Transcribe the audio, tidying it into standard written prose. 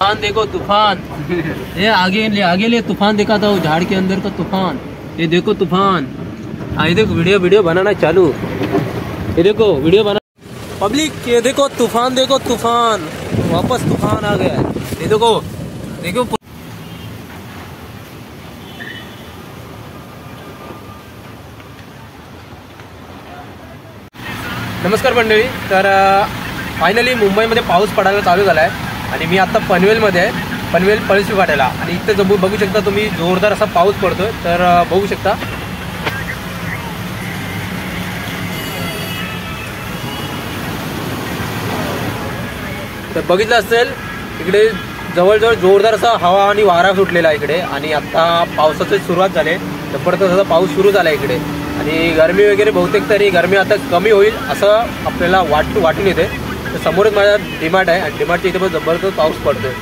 तूफान देखो तूफान। ये आगे ले तूफान देखा था, वो झाड़ के अंदर का तूफान। ये देखो तूफान। ये देखो वीडियो बनाना चालू। ये देखो वीडियो बना पब्लिक। ये देखो तूफान वापस तूफान आ गया है। ये देखो देखो। नमस्कार मंडळी। तर फायनली मुंबईमध्ये पाऊस पडायला चालू झाला आहे आणि मी आता पनवेलमध्ये आहे, पनवेल पळशी वाट्याला। आणि इथे बघू शकता तुम्ही जोरदार असा पाऊस पडतोय। तर बघू शकता तर बघितलं असेल इकडे जवळजवळ जोरदार असा हवा आणि वारा सुटलेला आहे इकडे। आणि आता पावसाची सुरुवात झाली, जबरदस्त असा पाऊस सुरू झाला इकडे। आणि गरमी वगैरे बहुतेक तरी गरमी आता कमी होईल असं आपल्याला वाटून येते। तर समोरच माझा डीमार्ट आहे आणि डीमार्टच्या इथे पण जबरदस्त पाऊस पडतोय।